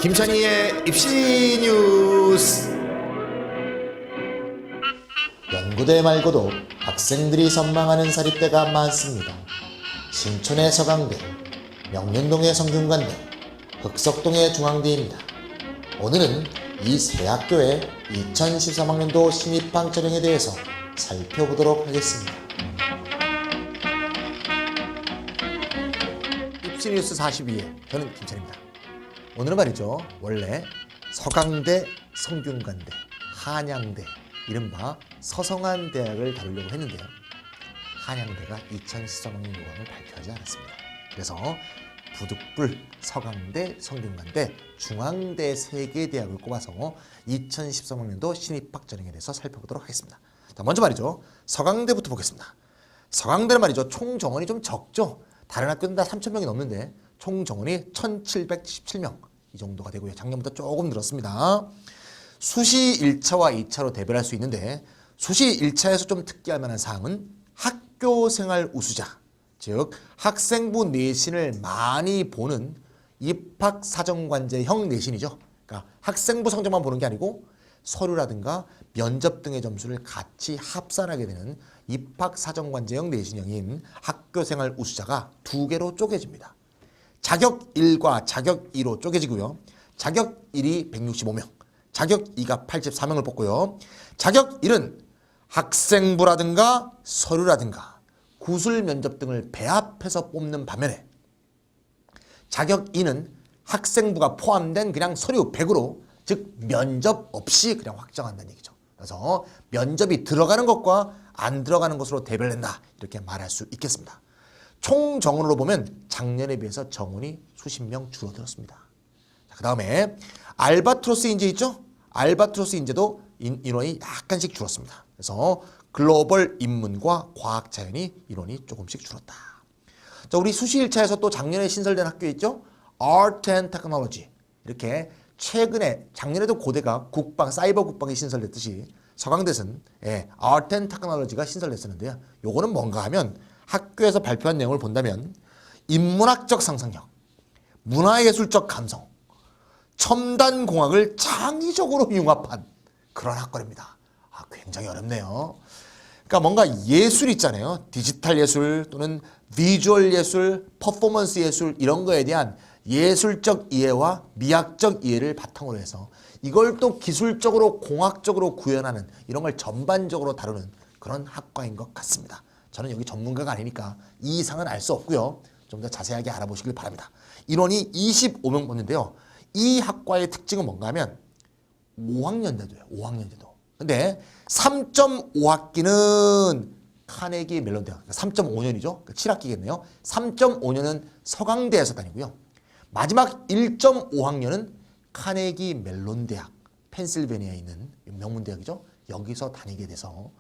김찬희의 입시 뉴스. 연구대 말고도 학생들이 선망하는 사립대가 많습니다. 신촌의 서강대, 명륜동의 성균관대, 흑석동의 중앙대입니다. 오늘은 이 세 학교의 2013학년도 신입학 전형에 대해서 살펴보도록 하겠습니다. 입시 뉴스 42회, 저는 김찬희입니다. 오늘은 말이죠, 원래 서강대, 성균관대, 한양대, 이른바 서성한대학을 다루려고 했는데요, 한양대가 2013학년 요강을 발표하지 않았습니다. 그래서 부득불 서강대, 성균관대, 중앙대 3개 대학을 꼽아서 2013학년도 신입학 전형에 대해서 살펴보도록 하겠습니다. 자, 먼저 말이죠, 서강대부터 보겠습니다. 서강대는 말이죠, 총 정원이 좀 적죠. 다른 학교는 다 3,000명이 넘는데 총 정원이 1,777명 이 정도가 되고요. 작년보다 조금 늘었습니다. 수시 1차와 2차로 대별할 수 있는데, 수시 1차에서 좀 특기할 만한 사항은 학교생활 우수자, 즉 학생부 내신을 많이 보는 입학사정관제형 내신이죠. 그러니까 학생부 성적만 보는 게 아니고 서류라든가 면접 등의 점수를 같이 합산하게 되는 입학사정관제형 내신형인 학교생활 우수자가 2개로 쪼개집니다. 자격 1과 자격 2로 쪼개지고요. 자격 1이 165명, 자격 2가 84명을 뽑고요. 자격 1은 학생부라든가 서류라든가 구술 면접 등을 배합해서 뽑는 반면에, 자격 2는 학생부가 포함된 그냥 서류 100으로, 즉 면접 없이 그냥 확정한다는 얘기죠. 그래서 면접이 들어가는 것과 안 들어가는 것으로 대별된다, 이렇게 말할 수 있겠습니다. 총 정원으로 보면 작년에 비해서 정원이 수십 명 줄어들었습니다. 그 다음에 알바트로스 인재 있죠? 알바트로스 인재도 인원이 약간씩 줄었습니다. 그래서 글로벌 인문과 과학자연이 인원이 조금씩 줄었다. 자, 우리 수시 1차에서 또 작년에 신설된 학교 있죠? Art and Technology. 이렇게 최근에, 작년에도 고대가 국방, 사이버 국방이 신설됐듯이 서강대는 Art and Technology가 신설됐었는데요. 요거는 뭔가 하면, 학교에서 발표한 내용을 본다면 인문학적 상상력, 문화예술적 감성, 첨단공학을 창의적으로 융합한 그런 학과입니다. 굉장히 어렵네요. 그러니까 뭔가 예술 있잖아요. 디지털 예술 또는 비주얼 예술, 퍼포먼스 예술, 이런 거에 대한 예술적 이해와 미학적 이해를 바탕으로 해서 이걸 또 기술적으로 공학적으로 구현하는, 이런 걸 전반적으로 다루는 그런 학과인 것 같습니다. 저는 여기 전문가가 아니니까 이 이상은 알 수 없고요. 좀 더 자세하게 알아보시길 바랍니다. 인원이 25명 뽑는데요. 이 학과의 특징은 뭔가 하면 5학년제도예요. 5학년제도. 근데 3.5학기는 카네기 멜론 대학, 3.5년이죠. 7학기겠네요. 3.5년은 서강대에서 다니고요. 마지막 1.5학년은 카네기 멜론 대학, 펜실베니아에 있는 명문대학이죠. 여기서 다니게 돼서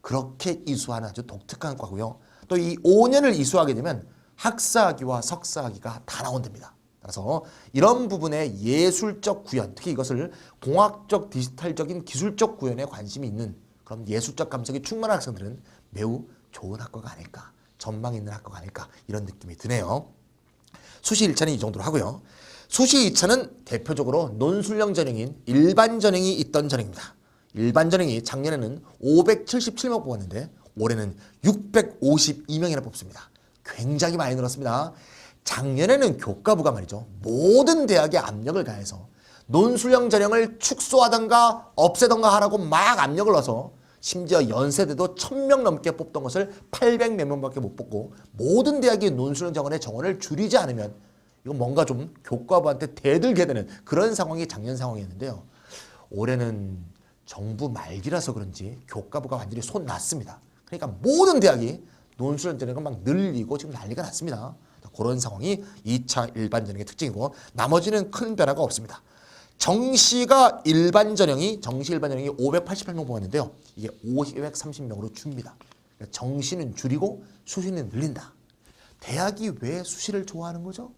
그렇게 이수하는 아주 독특한 과고요. 또 이 5년을 이수하게 되면 학사학위와 석사학위가 다 나온답니다. 그래서 이런 부분의 예술적 구현, 특히 이것을 공학적, 디지털적인 기술적 구현에 관심이 있는 그런 예술적 감성이 충만한 학생들은 매우 좋은 학과가 아닐까, 전망 있는 학과가 아닐까, 이런 느낌이 드네요. 수시 1차는 이 정도로 하고요. 수시 2차는 대표적으로 논술형 전형인 일반 전형이 있던 전형입니다. 일반 전형이 작년에는 577명 뽑았는데 올해는 652명이나 뽑습니다. 굉장히 많이 늘었습니다. 작년에는 교과부가 말이죠, 모든 대학에 압력을 가해서 논술형 전형을 축소하던가 없애던가 하라고 막 압력을 넣어서 심지어 연세대도 1,000명 넘게 뽑던 것을 800 몇 명밖에 못 뽑고, 모든 대학이 논술형 정원의 정원을 줄이지 않으면 이건 뭔가 좀 교과부한테 대들게 되는 그런 상황이 작년 상황이었는데요. 올해는 정부 말기라서 그런지 교과부가 완전히 손 놨습니다. 그러니까 모든 대학이 논술형 전형을 막 늘리고 지금 난리가 났습니다. 그런 상황이 2차 일반 전형의 특징이고, 나머지는 큰 변화가 없습니다. 정시가 일반 전형이, 정시 일반 전형이 588명 뽑았는데요. 이게 530명으로 줍니다. 정시는 줄이고 수시는 늘린다. 대학이 왜 수시를 좋아하는 거죠?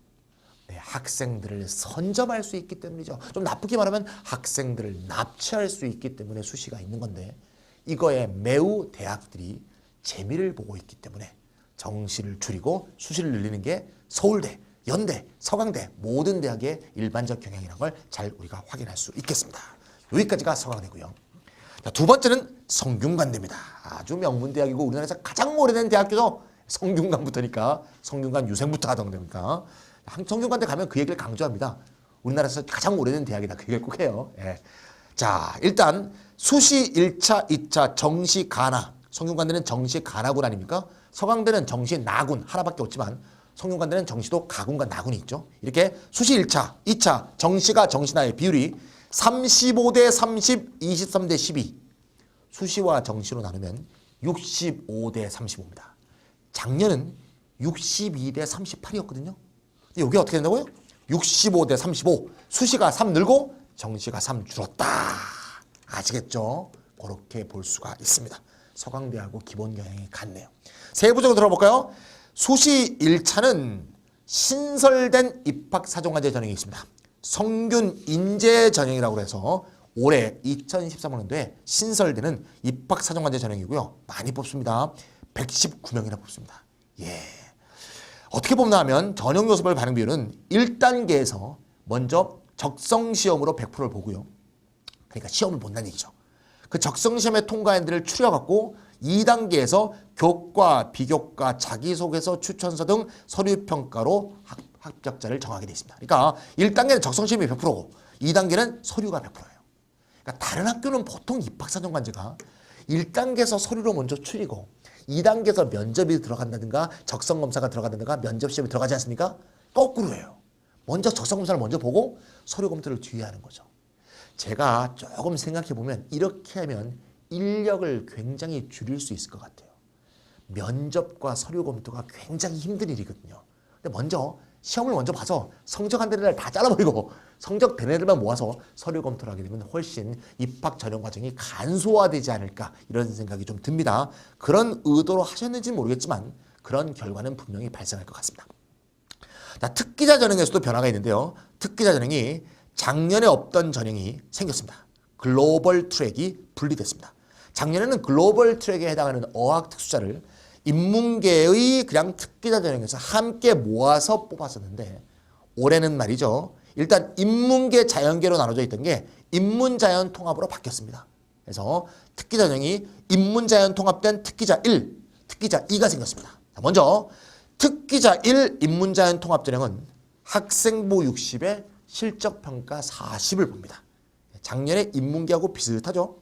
네, 학생들을 선점할 수 있기 때문이죠. 좀 나쁘게 말하면 학생들을 납치할 수 있기 때문에 수시가 있는 건데, 이거에 매우 대학들이 재미를 보고 있기 때문에 정시를 줄이고 수시를 늘리는 게 서울대, 연대, 서강대 모든 대학의 일반적 경향이라는 걸 잘 우리가 확인할 수 있겠습니다. 여기까지가 서강대고요. 자, 두 번째는 성균관대입니다. 아주 명문대학이고 우리나라에서 가장 오래된 대학교죠. 성균관부터니까 성균관 유생부터 하던 데니까 성균관대 가면 그 얘기를 강조합니다. 우리나라에서 가장 오래된 대학이다. 그 얘기를 꼭 해요. 예. 자, 일단 수시 1차, 2차 정시 가나. 성균관대는 정시 가나군 아닙니까? 서강대는 정시 나군 하나밖에 없지만 성균관대는 정시도 가군과 나군이 있죠. 이렇게 수시 1차, 2차 정시가 정시나의 비율이 35대 30, 23대 12. 수시와 정시로 나누면 65대 35입니다. 작년은 62대 38이었거든요. 여기 어떻게 된다고요? 65대 35. 수시가 3 늘고 정시가 3 줄었다. 아시겠죠? 그렇게 볼 수가 있습니다. 서강대하고 기본 경향이 같네요. 세부적으로 들어볼까요? 수시 1차는 신설된 입학사정관제 전형이 있습니다. 성균 인재 전형이라고 해서 올해 2013학년도에 신설되는 입학사정관제 전형이고요. 많이 뽑습니다. 119명이나 뽑습니다. 예. 어떻게 뽑나 하면 전형 요소별 반응 비율은 1단계에서 먼저 적성시험으로 100%를 보고요. 그러니까 시험을 본다는 얘기죠. 그 적성시험에 통과한 애들을 추려갖고 2단계에서 교과, 비교과, 자기소개서, 추천서 등 서류평가로 합격자를 정하게 되어 있습니다. 그러니까 1단계는 적성시험이 100%고 2단계는 서류가 100%예요. 그러니까 다른 학교는 보통 입학사정관제가 1단계에서 서류로 먼저 추리고 2단계에서 면접이 들어간다든가 적성검사가 들어간다든가 면접시험이 들어가지 않습니까? 거꾸로 해요. 먼저 적성검사를 먼저 보고 서류 검토를 뒤에 하는 거죠. 제가 조금 생각해보면 이렇게 하면 인력을 굉장히 줄일 수 있을 것 같아요. 면접과 서류 검토가 굉장히 힘든 일이거든요. 근데 먼저 시험을 먼저 봐서 성적 안 되는 애들 다 잘라버리고 성적 되는 애들만 모아서 서류 검토를 하게 되면 훨씬 입학 전형 과정이 간소화되지 않을까 이런 생각이 좀 듭니다. 그런 의도로 하셨는지는 모르겠지만 그런 결과는 분명히 발생할 것 같습니다. 자, 특기자 전형에서도 변화가 있는데요. 특기자 전형이 작년에 없던 전형이 생겼습니다. 글로벌 트랙이 분리됐습니다. 작년에는 글로벌 트랙에 해당하는 어학 특수자를 인문계의 그냥 특기자 전형에서 함께 모아서 뽑았었는데 올해는 말이죠. 일단 인문계 자연계로 나눠져 있던 게 인문자연 통합으로 바뀌었습니다. 그래서 특기자 전형이 인문자연 통합된 특기자 1, 특기자 2가 생겼습니다. 자, 먼저 특기자 1 인문자연 통합 전형은 학생부 60에 실적평가 40을 봅니다. 작년에 인문계하고 비슷하죠.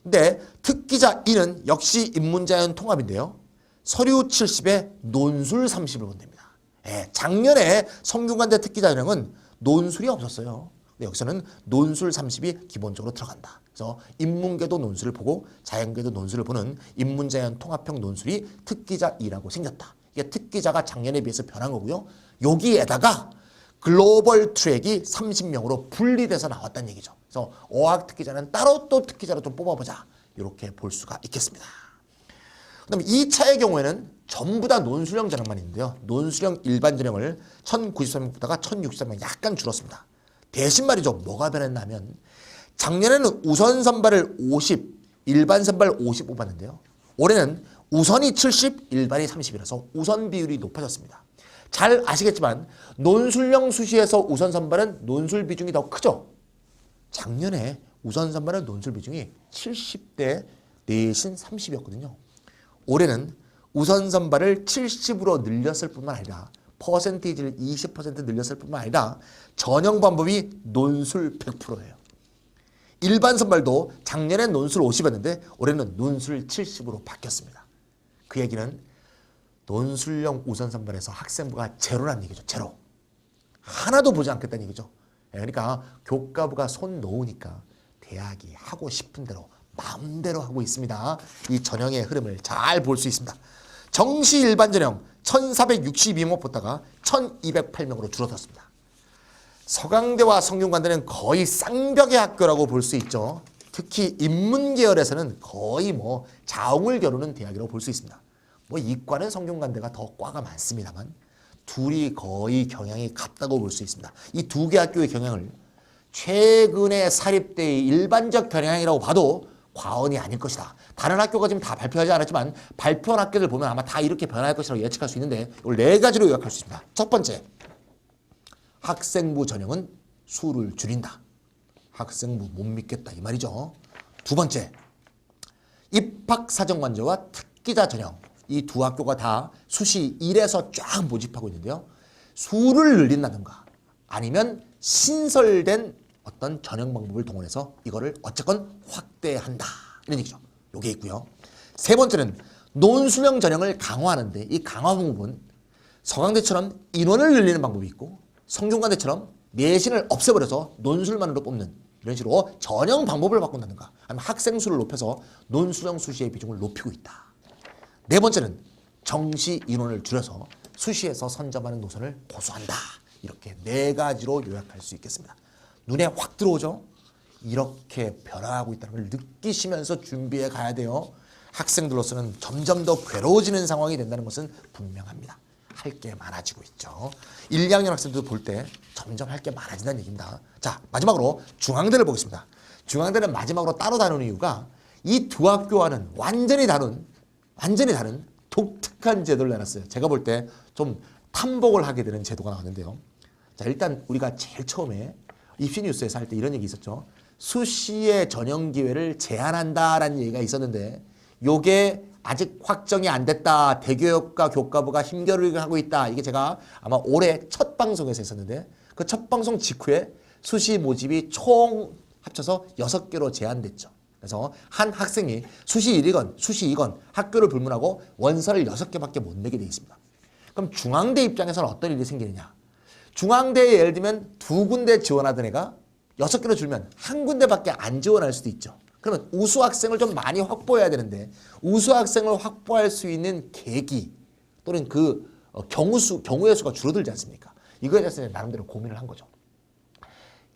근데 특기자 2는 역시 인문자연 통합인데요. 서류 70에 논술 30을 본답니다. 예, 작년에 성균관대 특기자 전형은 논술이 없었어요. 근데 여기서는 논술 30이 기본적으로 들어간다. 그래서 인문계도 논술을 보고 자연계도 논술을 보는 인문자연 통합형 논술이 특기자 2라고 생겼다. 이게 특기자가 작년에 비해서 변한 거고요. 여기에다가 글로벌 트랙이 30명으로 분리돼서 나왔다는 얘기죠. 그래서 어학 특기자는 따로 또 특기자로 좀 뽑아보자. 이렇게 볼 수가 있겠습니다. 그다음에 2차의 경우에는 전부 다 논술형 전형만 있는데요. 논술형 일반 전형을 1093명 보다가 1063명 약간 줄었습니다. 대신 말이죠. 뭐가 변했냐면 작년에는 우선 선발을 50, 일반 선발 50 뽑았는데요. 올해는 우선이 70, 일반이 30이라서 우선 비율이 높아졌습니다. 잘 아시겠지만 논술형 수시에서 우선 선발은 논술 비중이 더 크죠. 작년에 우선 선발은 논술 비중이 70대 내신 30이었거든요. 올해는 우선 선발을 70으로 늘렸을 뿐만 아니라 퍼센테이지를 20% 늘렸을 뿐만 아니라 전형 방법이 논술 100%예요. 일반 선발도 작년엔 논술 50이었는데 올해는 논술 70으로 바뀌었습니다. 그 얘기는 논술형 우선 선발에서 학생부가 제로라는 얘기죠. 제로. 하나도 보지 않겠다는 얘기죠. 그러니까 교과부가 손 놓으니까 대학이 하고 싶은 대로 마음대로 하고 있습니다. 이 전형의 흐름을 잘 볼 수 있습니다. 정시 일반 전형 1462명 뽑다가 1208명으로 줄어들었습니다. 서강대와 성균관대는 거의 쌍벽의 학교라고 볼 수 있죠. 특히 인문계열에서는 거의 뭐 자웅을 겨루는 대학이라고 볼 수 있습니다. 뭐 이과는 성균관대가 더 과가 많습니다만 둘이 거의 경향이 같다고 볼 수 있습니다. 이 두 개 학교의 경향을 최근의 사립대의 일반적 경향이라고 봐도 과언이 아닐 것이다. 다른 학교가 지금 다 발표하지 않았지만 발표한 학교들 보면 아마 다 이렇게 변할 것이라고 예측할 수 있는데 이걸 네 가지로 요약할 수 있습니다. 첫 번째, 학생부 전형은 수를 줄인다. 학생부 못 믿겠다 이 말이죠. 두 번째, 입학사정관제와 특기자 전형. 이 두 학교가 다 수시 1에서 쫙 모집하고 있는데요. 수를 늘린다든가 아니면 신설된 어떤 전형 방법을 동원해서 이거를 어쨌건 확대한다. 이런 얘기죠. 요게 있고요. 세 번째는 논술형 전형을 강화하는데 이 강화 방법은 서강대처럼 인원을 늘리는 방법이 있고 성균관대처럼 내신을 없애버려서 논술만으로 뽑는 이런 식으로 전형 방법을 바꾼다든가 아니면 학생 수를 높여서 논술형 수시의 비중을 높이고 있다. 네 번째는 정시 인원을 줄여서 수시에서 선점하는 노선을 고수한다. 이렇게 네 가지로 요약할 수 있겠습니다. 눈에 확 들어오죠? 이렇게 변화하고 있다는 걸 느끼시면서 준비해 가야 돼요. 학생들로서는 점점 더 괴로워지는 상황이 된다는 것은 분명합니다. 할 게 많아지고 있죠. 1, 2학년 학생들도 볼 때 점점 할 게 많아진다는 얘기입니다. 자, 마지막으로 중앙대를 보겠습니다. 중앙대는 마지막으로 따로 다루는 이유가 이 두 학교와는 완전히 다른 독특한 제도를 내놨어요. 제가 볼 때 좀 탐복을 하게 되는 제도가 나왔는데요. 자, 일단 우리가 제일 처음에 입시뉴스에서 할 때 이런 얘기 있었죠. 수시의 전형 기회를 제한한다라는 얘기가 있었는데 요게 아직 확정이 안 됐다. 대교육과 교과부가 힘겨루기를 하고 있다. 이게 제가 아마 올해 첫 방송에서 했었는데 그 첫 방송 직후에 수시 모집이 총 합쳐서 6개로 제한됐죠. 그래서 한 학생이 수시 1이건 수시 2건 학교를 불문하고 원서를 6개밖에 못 내게 돼 있습니다. 그럼 중앙대 입장에서는 어떤 일이 생기느냐. 중앙대에 예를 들면 2군데 지원하던 애가 6개로 줄면 1군데밖에 안 지원할 수도 있죠. 그러면 우수 학생을 좀 많이 확보해야 되는데 우수 학생을 확보할 수 있는 계기 또는 그 경우의 수가 줄어들지 않습니까? 이거에 대해서 나름대로 고민을 한 거죠.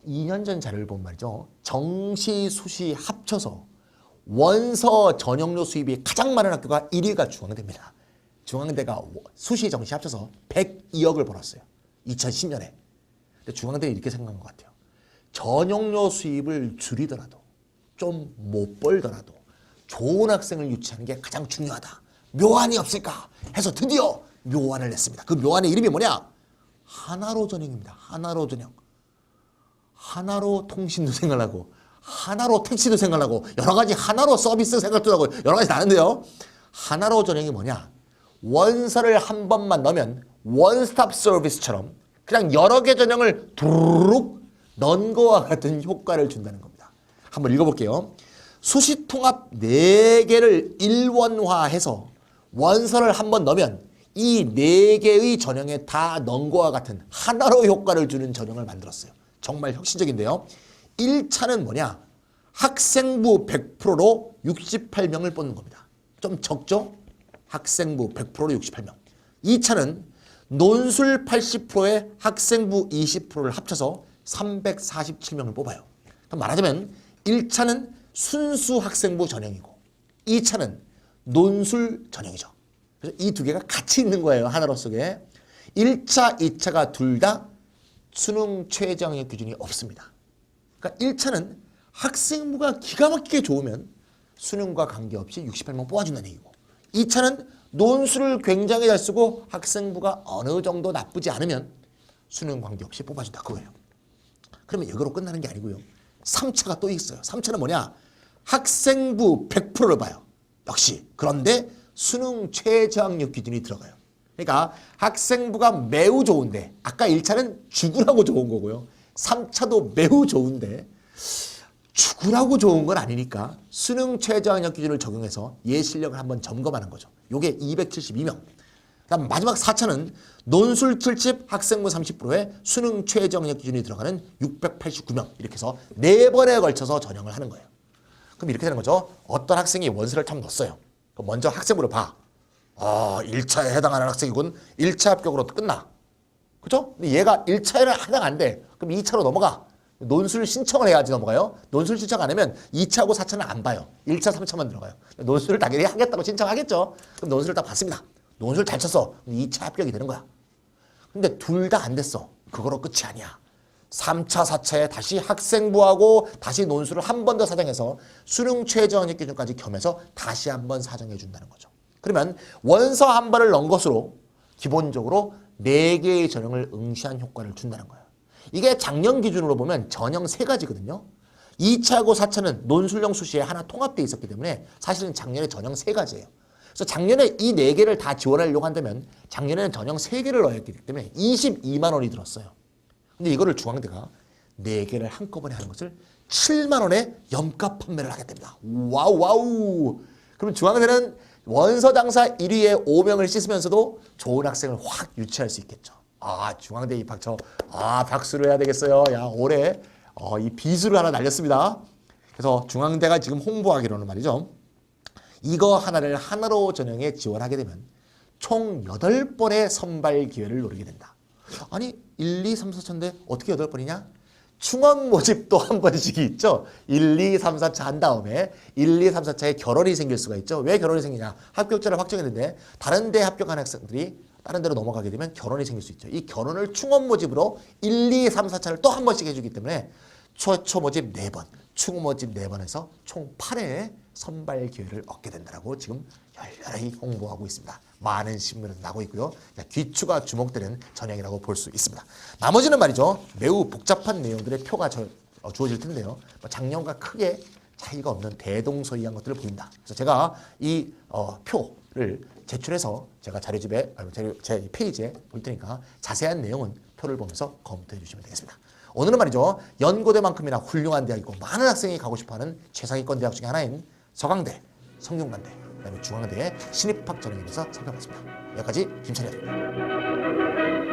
2년 전 자료를 보면 말이죠. 정시, 수시 합쳐서 원서 전형료 수입이 가장 많은 학교가 1위가 중앙대입니다. 중앙대가 수시, 정시 합쳐서 102억을 벌었어요. 2010년에. 근데 중앙대는 이렇게 생각한 것 같아요. 전형료 수입을 줄이더라도 좀 못 벌더라도 좋은 학생을 유치하는 게 가장 중요하다. 묘안이 없을까 해서 드디어 묘안을 냈습니다. 그 묘안의 이름이 뭐냐? 하나로 전형입니다. 하나로 전형. 하나로 통신도 생각나고 하나로 택시도 생각나고 여러 가지 하나로 서비스 생각도 나고 여러 가지 나는데요. 하나로 전형이 뭐냐? 원서를 한 번만 넣으면 원스톱 서비스처럼 그냥 여러 개 전형을 두루룩 넣은 거와 같은 효과를 준다는 겁니다. 한번 읽어볼게요. 수시통합 4개를 일원화해서 원서를 한 번 넣으면 이 4개의 전형에 다 넣은 거와 같은 하나로 효과를 주는 전형을 만들었어요. 정말 혁신적인데요. 1차는 뭐냐? 학생부 100%로 68명을 뽑는 겁니다. 좀 적죠? 학생부 100%로 68명. 2차는 논술 80%에 학생부 20%를 합쳐서 347명을 뽑아요. 그럼 말하자면 1차는 순수 학생부 전형이고 2차는 논술 전형이죠. 그래서 이 두 개가 같이 있는 거예요. 하나로 속에. 1차, 2차가 둘 다 수능 최저학력 기준이 없습니다. 그러니까 1차는 학생부가 기가 막히게 좋으면 수능과 관계없이 68명 뽑아준다는 얘기고 2차는 논술을 굉장히 잘 쓰고 학생부가 어느 정도 나쁘지 않으면 수능 관계없이 뽑아준다 그거예요. 그러면 이거로 끝나는 게 아니고요. 3차가 또 있어요. 3차는 뭐냐? 학생부 100%를 봐요. 역시. 그런데 수능 최저학력 기준이 들어가요. 그러니까 학생부가 매우 좋은데 아까 1차는 죽으라고 좋은 거고요. 3차도 매우 좋은데 죽으라고 좋은 건 아니니까 수능 최저학력 기준을 적용해서 얘 실력을 한번 점검하는 거죠. 요게 272명. 그다음 마지막 4차는 논술 특집 학생부 30%에 수능 최저학력 기준이 들어가는 689명. 이렇게 해서 4번에 걸쳐서 전형을 하는 거예요. 그럼 이렇게 되는 거죠. 어떤 학생이 원서를 참 넣었어요. 그럼 먼저 학생부를 봐. 1차에 해당하는 학생이군. 1차 합격으로 끝나. 그죠? 근데 얘가 1차에는 해당 안 돼. 그럼 2차로 넘어가. 논술 신청을 해야지 넘어가요. 논술 신청 안 하면 2차하고 4차는 안 봐요. 1차, 3차만 들어가요. 논술을 당연히 하겠다고 신청하겠죠. 그럼 논술을 다 봤습니다. 논술 잘 쳤어. 2차 합격이 되는 거야. 근데 둘 다 안 됐어. 그거로 끝이 아니야. 3차, 4차에 다시 학생부하고 다시 논술을 한 번 더 사정해서 수능 최저학력 기준까지 겸해서 다시 한 번 사정해 준다는 거죠. 그러면 원서 한 번을 넣은 것으로 기본적으로 4개의 전형을 응시한 효과를 준다는 거예요. 이게 작년 기준으로 보면 전형 세 가지거든요. 2차하고 4차는 논술형 수시에 하나 통합되어 있었기 때문에 사실은 작년에 전형 세 가지예요. 그래서 작년에 이 네 개를 다 지원하려고 한다면 작년에는 전형 세 개를 넣어야 했기 때문에 22만 원이 들었어요. 근데 이거를 중앙대가 네 개를 한꺼번에 하는 것을 7만 원에 염가 판매를 하게 됩니다. 와우 와우. 그럼 중앙대는 원서 당사 1위에 5명을 씻으면서도 좋은 학생을 확 유치할 수 있겠죠. 아, 중앙대 입학 박수를 해야 되겠어요. 야, 올해 이 비수를 하나 날렸습니다. 그래서 중앙대가 지금 홍보하기로는 말이죠. 이거 하나를 하나로 전형에 지원하게 되면 총 8번의 선발 기회를 노리게 된다. 아니 1, 2, 3, 4차인데 어떻게 8번이냐? 충원 모집도 한 번씩이 있죠. 1, 2, 3, 4차 한 다음에 1, 2, 3, 4차에 결혼이 생길 수가 있죠. 왜 결혼이 생기냐? 합격자를 확정했는데 다른 데 합격한 학생들이 다른 데로 넘어가게 되면 결혼이 생길 수 있죠. 이 결혼을 충원 모집으로 1, 2, 3, 4차를 또 한 번씩 해주기 때문에 최초 모집 4번, 충원 모집 4번에서 총 8회의 선발 기회를 얻게 된다고 지금 열렬히 홍보하고 있습니다. 많은 신문에도 나고 있고요. 귀추가 주목되는 전형이라고 볼 수 있습니다. 나머지는 말이죠. 매우 복잡한 내용들의 표가 주어질 텐데요. 작년과 크게 차이가 없는 대동소이한 것들을 보인다. 그래서 제가 이 표를 제출해서 제가 자료집에 제 페이지에 볼 테니까 자세한 내용은 표를 보면서 검토해 주시면 되겠습니다. 오늘은 말이죠. 연고대만큼이나 훌륭한 대학이고 많은 학생이 가고 싶어하는 최상위권 대학 중에 하나인 서강대, 성균관대, 그다음에 중앙대의 신입학 전형에 대해서 살펴봤습니다. 여기까지 김철현입니다.